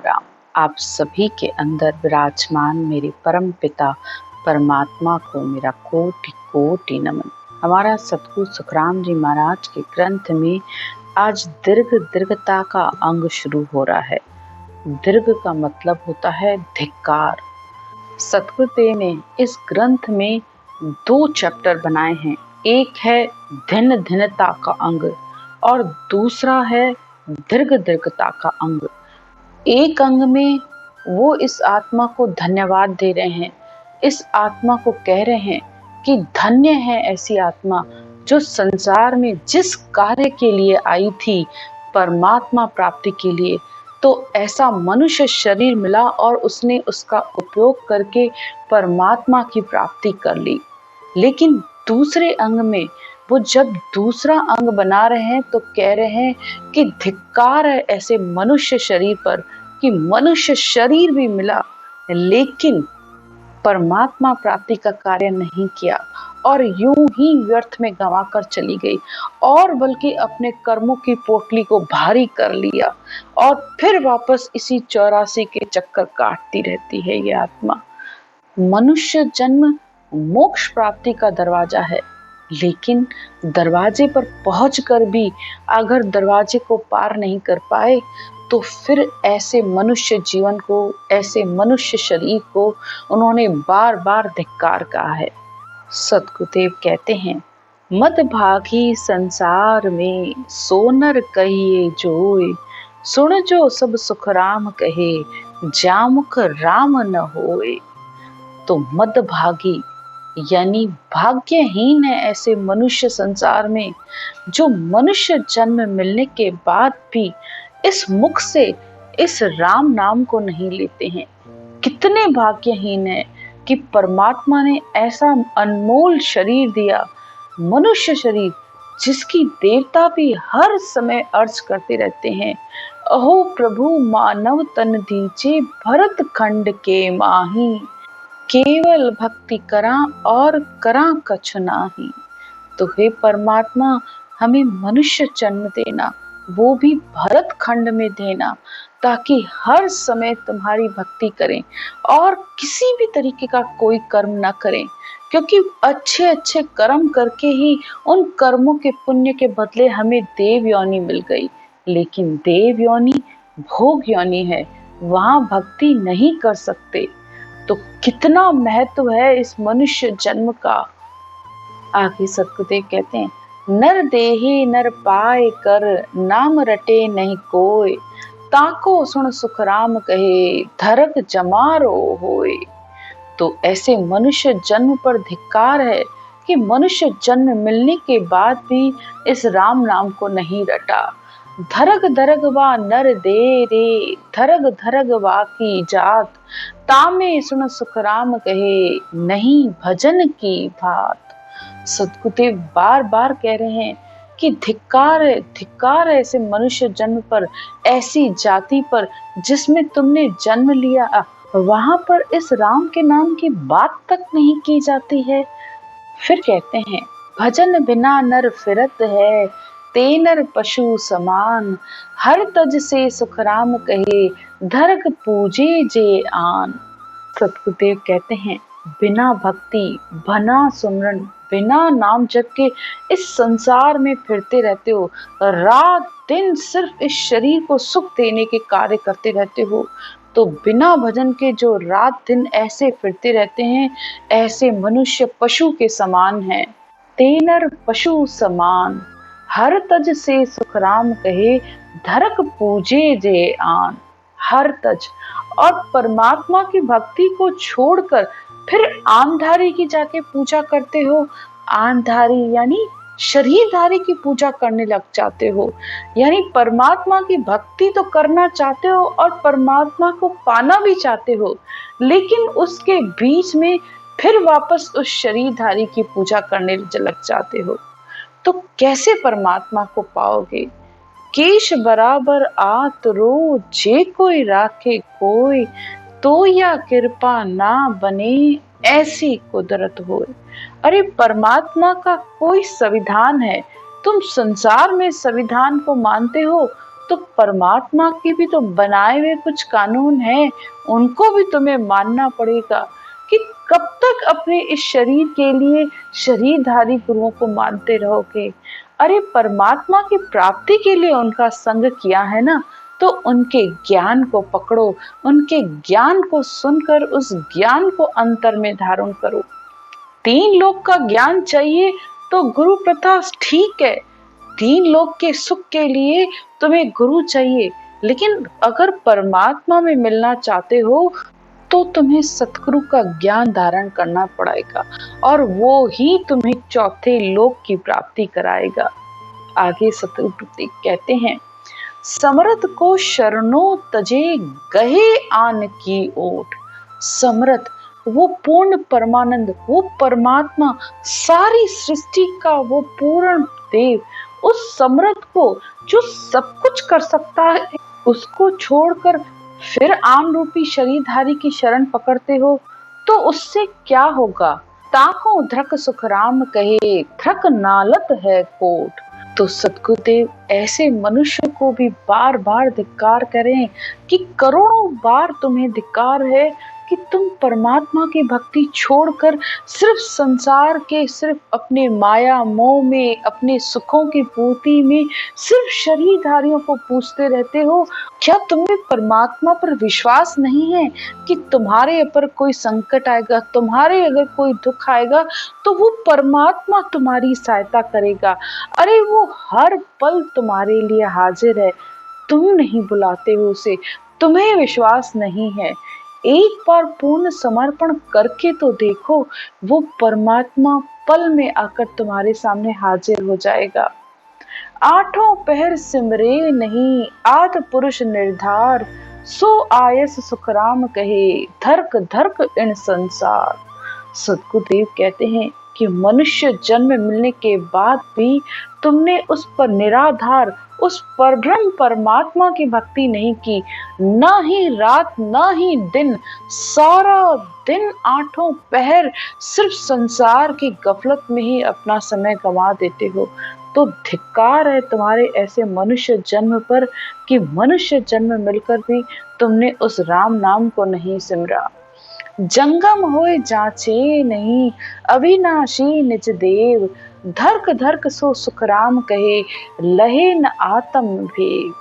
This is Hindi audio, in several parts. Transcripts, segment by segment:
राम। आप सभी के अंदर विराजमान मेरे परम पिता परमात्मा को मेरा कोटि कोटि नमन। हमारा सतगुरु सुखराम जी महाराज के ग्रंथ में आज दीर्घता का अंग शुरू हो रहा है। दीर्घ का मतलब होता है धिक्कार। सतगुरुदेव ने इस ग्रंथ में 2 चैप्टर बनाए हैं। एक है धिन्नता का अंग और दूसरा है दीर्घता का अंग। एक अंग में वो इस आत्मा को धन्यवाद दे रहे हैं, इस आत्मा को कह रहे हैं कि धन्य है ऐसी आत्मा जो संसार में जिस कार्य के लिए आई थी, परमात्मा प्राप्ति के लिए, तो ऐसा मनुष्य शरीर मिला और उसने उसका उपयोग करके परमात्मा की प्राप्ति कर ली। लेकिन दूसरे अंग में वो जब दूसरा अंग बना रहे हैं तो कह रहे हैं कि धिक्कार है ऐसे मनुष्य शरीर पर कि मनुष्य शरीर भी मिला लेकिन परमात्मा प्राप्ति का कार्य नहीं किया और यूं ही व्यर्थ में गंवा कर चली गई और बल्कि अपने कर्मों की पोटली को भारी कर लिया और फिर वापस इसी 84 के चक्कर काटती रहती है ये आत्मा। मनुष्य जन्म मोक्ष प्राप्ति का दरवाजा है, लेकिन दरवाजे पर पहुंचकर भी अगर दरवाजे को पार नहीं कर पाए तो फिर ऐसे मनुष्य जीवन को, ऐसे मनुष्य शरीर को उन्होंने बार बार धिक्कार कहा है। सतगुरुदेव कहते हैं, मद भागी संसार में सोनर कहिए जोए, सुन जो सब सुख राम कहे, जामुख राम न होए। तो मद भागी यानी भाग्यहीन है ऐसे मनुष्य संसार में जो मनुष्य जन्म मिलने के बाद भी इस मुख से इस राम नाम को नहीं लेते हैं। कितने भाग्यहीन है कि परमात्मा ने ऐसा अनमोल शरीर दिया, मनुष्य शरीर, जिसकी देवता भी हर समय अर्ज करते रहते हैं, अहो प्रभु मानव तन दीजे भरत खंड के माही, केवल भक्ति करा और करा कछु नाही। तो हे परमात्मा, हमें मनुष्य जन्म देना, वो भी भरत खंड में देना, ताकि हर समय तुम्हारी भक्ति करें और किसी भी तरीके का कोई कर्म ना करें, क्योंकि अच्छे अच्छे कर्म करके ही उन कर्मों के पुण्य के बदले हमें देव योनि मिल गई। लेकिन देव योनि भोग योनि है, वहां भक्ति नहीं कर सकते। तो कितना महत्व है इस मनुष्य जन्म का। आगे सतगुरुदेव कहते हैं, नर देहि नर पाए कर, नाम रटे नहीं कोय, ताको सुन सुख राम कहे, धरक जमारो होए। तो ऐसे मनुष्य जन्म पर धिक्कार है कि मनुष्य जन्म मिलने के बाद भी इस राम नाम को नहीं रटा। धरग धरग वा नर दे रे, धरग धरग वा की जात, तामे सुन सुख राम कहे, नहीं भजन की बात। सतगुरुदेव बार बार कह रहे हैं कि धिक्कार है ऐसे मनुष्य जन्म पर, ऐसी जाति पर जिसमें तुमने जन्म लिया, वहां पर इस राम के नाम की बात तक नहीं की जाती है। फिर कहते हैं, भजन बिना नर फिरत है, ते नर पशु समान, हर तज से सुख राम कहे, धरक पूजे जे आन। सतगुरुदेव कहते हैं, बिना भक्ति, बिना सुमरन, बिना नाम जप के इस संसार में फिरते रहते हो, रात दिन सिर्फ इस शरीर को सुख देने के कार्य करते रहते हो। तो बिना भजन के जो रात दिन ऐसे फिरते रहते हैं, ऐसे मनुष्य पशु के समान हैं। तेनर पशु समान, हर तज से सुख राम कहे, धरक पूजे जे आन। हर तज, और परमात्मा की भक्ति को छोड़कर फिर आनधारी की जाके पूजा करते हो। आनधारी यानी शरीरधारी की पूजा करने लग जाते हो, यानी परमात्मा की भक्ति तो करना चाहते हो और परमात्मा को पाना भी चाहते हो, लेकिन उसके बीच में फिर वापस उस शरीरधारी की पूजा करने लग जाते हो। तो कैसे परमात्मा को पाओगे? केश बराबर आत रो, जे कोई राखे कोई, तो या कृपा ना बने, ऐसी कुदरत होए। अरे परमात्मा का कोई संविधान है, तुम संसार में संविधान को मानते हो, तो परमात्मा के भी तो बनाए हुए कुछ कानून हैं, उनको भी तुम्हें मानना पड़ेगा। कि कब तक अपने इस शरीर के लिए शरीरधारी गुरुओं को मानते रहोगे? अरे परमात्मा की प्राप्ति के लिए उनका संग किया है ना, तो उनके ज्ञान को पकड़ो, उनके ज्ञान को सुनकर उस ज्ञान को अंतर में धारण करो। 3 लोक का ज्ञान चाहिए तो गुरु प्रथा ठीक है, 3 लोक के सुख के लिए तुम्हें गुरु चाहिए, लेकिन अगर परमात्मा में मिलना चाहते हो तो तुम्हें सतगुरु का ज्ञान धारण करना पड़ेगा, और वो ही तुम्हें चौथे लोक की प्राप्ति कराएगा। आगे सतगुरु कहते हैं, समरथ को शरणों तजे गहे आन की ओट। समरथ वो पूर्ण परमानंद, वो परमात्मा, सारी सृष्टि का वो पूर्ण देव, उस समरथ को जो सब कुछ कर सकता है, उसको छोड़कर फिर आन रूपी शरीरधारी की शरण पकड़ते हो तो उससे क्या होगा? ताको धृक सुखराम कहे धृक नालत है कोट। तो सतगुरुदेव ऐसे मनुष्य को भी बार बार धिक्कार करें कि करोड़ों बार तुम्हें धिक्कार है कि तुम परमात्मा की भक्ति छोड़कर सिर्फ संसार के, सिर्फ अपने माया मोह में, अपने सुखों की पूर्ति में सिर्फ शरीरधारियों को पूजते रहते हो। क्या तुम्हें परमात्मा पर विश्वास नहीं है कि तुम्हारे ऊपर कोई संकट आएगा, तुम्हारे अगर कोई दुख आएगा तो वो परमात्मा तुम्हारी सहायता करेगा? अरे वो हर पल तुम्हारे लिए हाजिर है, तुम नहीं बुलाते हो उसे, तुम्हें विश्वास नहीं है। एक बार पूर्ण समर्पण करके तो देखो, वो परमात्मा पल में आकर तुम्हारे सामने हाजिर हो जाएगा। आठों पहर सिमरे नहीं आद पुरुष निर्धार, सो आयस सुखराम कहे धर्क धर्क इन संसार। सतगुरुदेव कहते हैं कि मनुष्य जन्म मिलने के बाद भी तुमने उस पर निराधार, उस परब्रह्म परमात्मा की भक्ति नहीं की, ना ही रात ना ही दिन, सारा दिन आठों पहर सिर्फ संसार की गफलत में ही अपना समय गंवा देते हो। तो धिक्कार है तुम्हारे ऐसे मनुष्य जन्म पर कि मनुष्य जन्म मिलकर भी तुमने उस राम नाम को नहीं सिमरा। जंगम होए जाचे नहीं अविनाशी निज देव, धर्क धर्क सो सुखराम कहे लहे न आत्म भेव।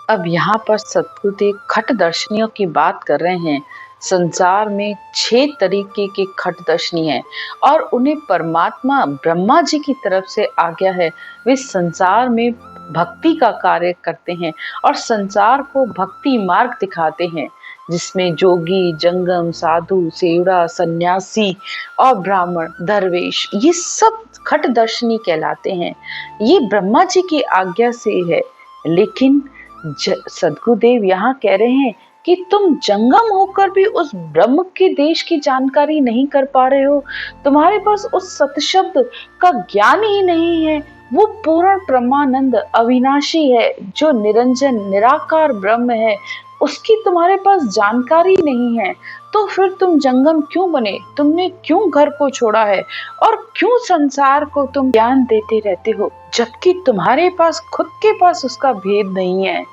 अब यहाँ पर सतगुरुदेव खट दर्शनियों की बात कर रहे हैं। संसार में 6 तरीके के खट दर्शनी हैं और उन्हें परमात्मा ब्रह्मा जी की तरफ से आज्ञा है। वे संसार में भक्ति का कार्य करते हैं और संसार को भक्ति मार्ग दिखाते हैं, जिसमें जोगी, जंगम, साधु, सेवड़ा, सन्यासी और ब्राह्मण, दरवेश, ये सब खट दर्शनी कहलाते हैं। ये ब्रह्मा जी की आज्ञा से है। लेकिन सद्गुरुदेव यहाँ कह रहे हैं कि तुम जंगम होकर भी उस ब्रह्म के देश की जानकारी नहीं कर पा रहे हो, तुम्हारे पास उस सतशब्द का ज्ञान ही नहीं है। वो पूर्ण ब्रह्मानंद अविनाशी है, जो निरंजन निराकार ब्रह्म है, उसकी तुम्हारे पास जानकारी नहीं है। तो फिर तुम जंगम क्यों बने? तुमने क्यों घर को छोड़ा है और क्यों संसार को तुम ज्ञान देते रहते हो, जबकि तुम्हारे पास खुद के पास उसका भेद नहीं है।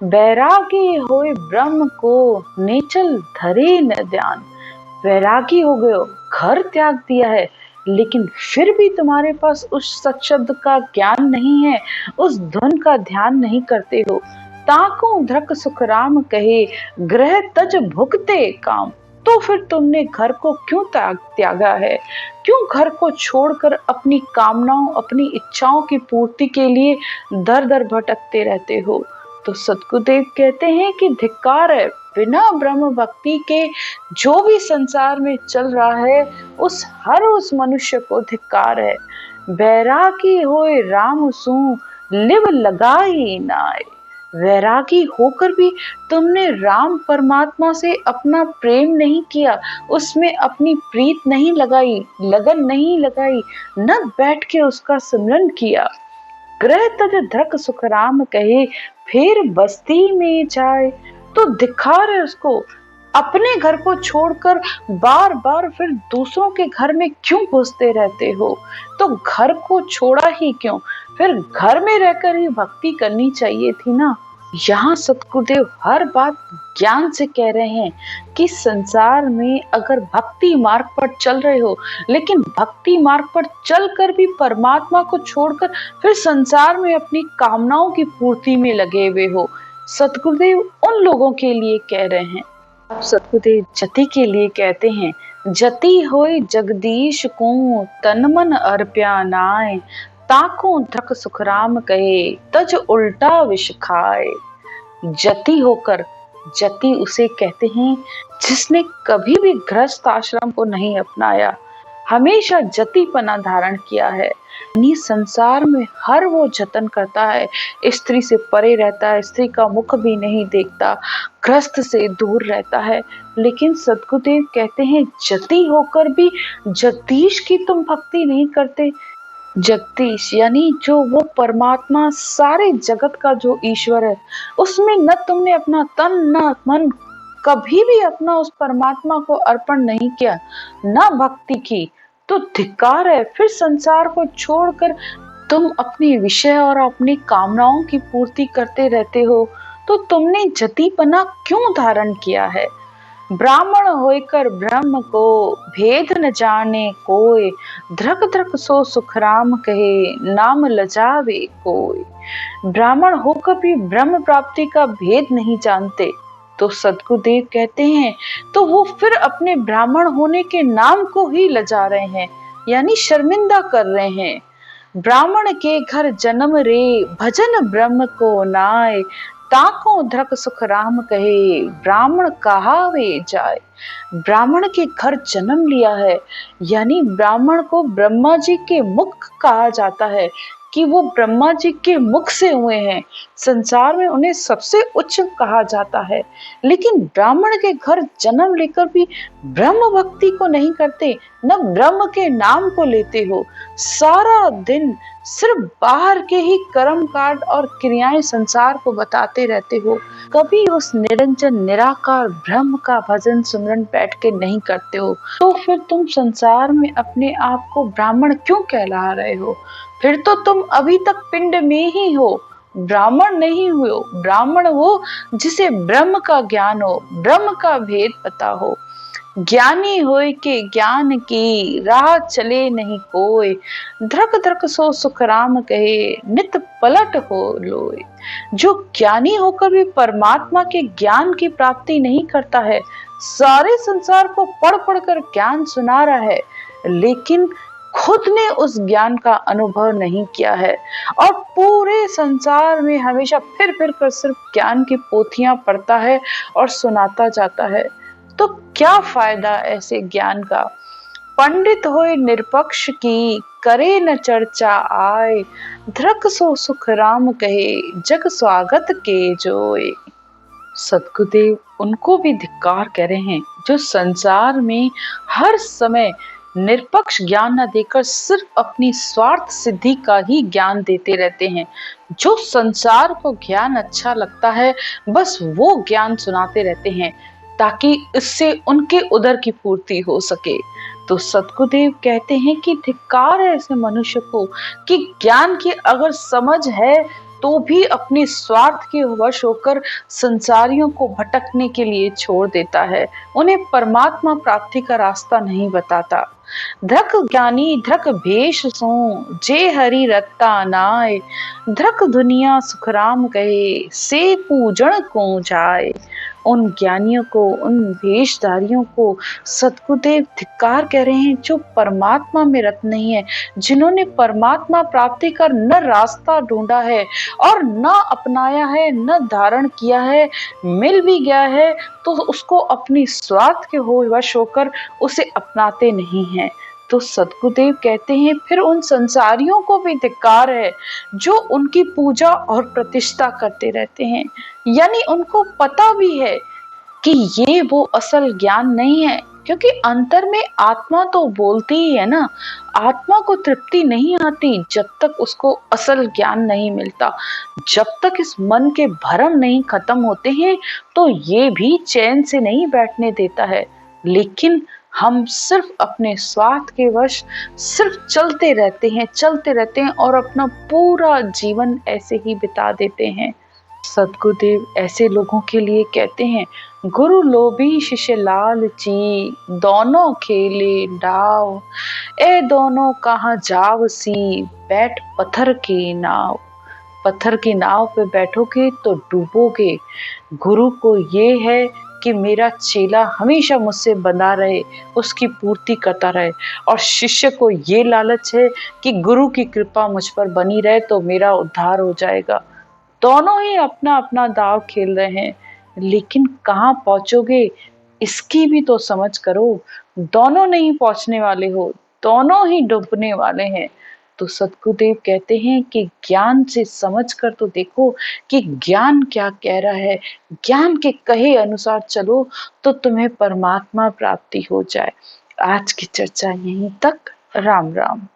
बैरागी होए ब्रह्म को नेचल धरे न ध्यान। वैरागी हो गए हो, घर त्याग दिया है, लेकिन फिर भी तुम्हारे पास उस सत्शब्द का ज्ञान नहीं है, उस धुन का ध्यान नहीं करते हो। ताको धृक सुखराम कहे ग्रह तज भुगते काम। तो फिर तुमने घर को क्यों त्यागा है? क्यों घर को छोड़कर अपनी कामनाओं, अपनी इच्छाओं की पूर्ति के लिए दर दर भटकते रहते हो? तो सतगुरुदेव कहते हैं कि धिक्कार है, बिना ब्रह्म भक्ति के जो भी संसार में चल रहा है उस मनुष्य को धिक्कार है। बैरागी होए राम सू लिव लगाई नाय। वैरागी होकर भी तुमने राम परमात्मा से अपना प्रेम नहीं किया, उसमें अपनी प्रीत नहीं लगाई, लगन नहीं लगाई, न बैठ के उसका सिमरन किया। ग्रह तज धृक सुखराम कहे फिर बस्ती में जाए। तो धिक्कार है उसको, अपने घर को छोड़कर बार बार फिर दूसरों के घर में क्यों घुसते रहते हो? तो घर को छोड़ा ही क्यों? फिर घर में रहकर ही भक्ति करनी चाहिए थी ना। यहाँ सतगुरुदेव हर बात ज्ञान से कह रहे हैं कि संसार में अगर भक्ति मार्ग पर चल रहे हो, लेकिन भक्ति मार्ग पर चलकर भी परमात्मा को छोड़कर फिर संसार में अपनी कामनाओं की पूर्ति में लगे हुए हो, सतगुरुदेव उन लोगों के लिए कह रहे हैं। अब सतगुरुदेव जति के लिए कहते हैं, जति होय जगदीश को तन मन अर्प्या नाय, ताको धक सुखराम कहे तज उल्टा विष खाए। जति होकर, जति उसे कहते हैं जिसने कभी भी गृहस्थ आश्रम को नहीं अपनाया, हमेशा जतिपना धारण किया है। यानी संसार में हर वो जतन करता है, स्त्री से परे रहता है, स्त्री का मुख भी नहीं देखता, गृहस्थ से दूर रहता है, लेकिन सतगुरुदेव कहते हैं जति होकर भी जगदीश की तुम भक्ति नहीं करते। जगदीश यानी जो वो परमात्मा, सारे जगत का जो ईश्वर है, उसमें न तुमने अपना तन न मन कभी भी अपना उस परमात्मा को अर्पण नहीं किया, न भक्ति की, तो धिक्कार है। फिर संसार को छोड़कर तुम अपने विषय और अपनी कामनाओं की पूर्ति करते रहते हो, तो तुमने जतिपना क्यों धारण किया है। ब्राह्मण होकर ब्रह्म को भेद न जाने कोय, धृक धृक सो सुखराम कहे नाम लजावे कोय। ब्राह्मण होकर भी ब्रह्म प्राप्ति का भेद नहीं जानते, तो सतगुरुदेव कहते हैं तो वो फिर अपने ब्राह्मण होने के नाम को ही लजा रहे हैं, यानी शर्मिंदा कर रहे हैं। ब्राह्मण के घर जन्म रे भजन ब्रह्म को नाय, ताको धृक सुख राम कहे ब्राह्मण कहावे जाए। ब्राह्मण के घर जन्म लिया है, यानी ब्राह्मण को ब्रह्मा जी के मुख कहा जाता है कि वो ब्रह्मा जी के मुख से हुए हैं, संसार में उन्हें सबसे उच्च कहा जाता है। लेकिन ब्राह्मण के घर जन्म लेकर भी ब्रह्म भक्ति को नहीं करते, न ब्रह्म के नाम को लेते हो, सारा दिन सिर्फ बाहर के ही कर्म कांड और क्रियाएं संसार को बताते रहते हो, कभी उस निरंजन निराकार ब्रह्म का भजन सुमरन बैठ के नहीं करते हो, तो फिर तुम संसार में अपने आप को ब्राह्मण क्यों कहला रहे हो। फिर तो तुम अभी तक पिंड में ही हो, ब्राह्मण नहीं हो। ब्राह्मण वो जिसे ब्रह्म का ज्ञान हो, ब्रह्म का भेद पता हो। ज्ञानी होय के ज्ञान की राह चले नहीं कोय, धृक धृक सो सुख राम कहे नित पलट हो लोय। जो ज्ञानी होकर भी परमात्मा के ज्ञान की प्राप्ति नहीं करता है, सारे संसार को पढ़ पढ़ कर ज्ञान सुना रहा है, लेकिन खुद ने उस ज्ञान का अनुभव नहीं किया है, और पूरे संसार में हमेशा फिर फिर कर सिर्फ ज्ञान की पोथियां पढ़ता है और सुनाता जाता है, तो क्या फायदा ऐसे ज्ञान का। पंडित होए निरपक्ष की करे न चर्चा आए, धृक सो सुख राम कहे जग स्वागत के जोए। सतगुरुदेव उनको भी धिक्कार कह रहे हैं जो संसार में हर समय निरपक्ष ज्ञान न देकर सिर्फ अपनी स्वार्थ सिद्धि का ही ज्ञान देते रहते हैं। जो संसार को ज्ञान अच्छा लगता है, बस वो ज्ञान सुनाते रहते हैं ताकि इससे उनके उदर की पूर्ति हो सके। तो सतगुरुदेव कहते हैं कि धिक्कार है ऐसे मनुष्य को कि ज्ञान की अगर समझ है तो भी अपने स्वार्थ के वश होकर संसारियों को भटकने के लिए छोड़ देता है, उन्हें परमात्मा प्राप्ति का रास्ता नहीं बताता। धृक ज्ञानी धृक भेष सो जे हरि रत्ता नाय, धृक दुनिया सुखराम कहे से पूजन को जाए। उन ज्ञानियों को, उन भेषधारियों को सतगुरुदेव धिक्कार कह रहे हैं जो परमात्मा में रत नहीं है, जिन्होंने परमात्मा प्राप्ति का न रास्ता ढूंढा है और न अपनाया है, न धारण किया है, मिल भी गया है तो उसको अपनी स्वार्थ के वश होकर उसे अपनाते नहीं हैं। तो सतगुरुदेव कहते हैं फिर उन संसारियों को भी धिक्कार है जो उनकी पूजा और प्रतिष्ठा करते रहते हैं, यानी उनको पता भी है कि ये वो असल ज्ञान नहीं है, क्योंकि अंतर में आत्मा तो बोलती ही है ना। आत्मा को तृप्ति नहीं आती जब तक उसको असल ज्ञान नहीं मिलता, जब तक इस मन के भ्रम नहीं खत्म होते हैं तो ये भी चैन से नहीं बैठने देता है। लेकिन हम सिर्फ अपने स्वार्थ के वश सिर्फ चलते रहते हैं और अपना पूरा जीवन ऐसे ही बिता देते हैं। सद्गुरुदेव ऐसे लोगों के लिए कहते हैं, गुरु लोभी शिष्य लालची, दोनों खेले डाव, ए दोनों कहाँ जावसी, बैठ पत्थर की नाव। पत्थर की नाव पे बैठोगे तो डूबोगे। गुरु को ये है कि मेरा चेला हमेशा मुझसे बंधा रहे, उसकी पूर्ति करता रहे, और शिष्य को ये लालच है कि गुरु की कृपा मुझ पर बनी रहे तो मेरा उद्धार हो जाएगा। दोनों ही अपना अपना दाव खेल रहे हैं, लेकिन कहाँ पहुंचोगे इसकी भी तो समझ करो। दोनों नहीं पहुंचने वाले हो, दोनों ही डूबने वाले हैं। तो सद्गुरुदेव कहते हैं कि ज्ञान से समझ कर तो देखो कि ज्ञान क्या कह रहा है। ज्ञान के कहे अनुसार चलो तो तुम्हें परमात्मा प्राप्ति हो जाए। आज की चर्चा यहीं तक। राम राम।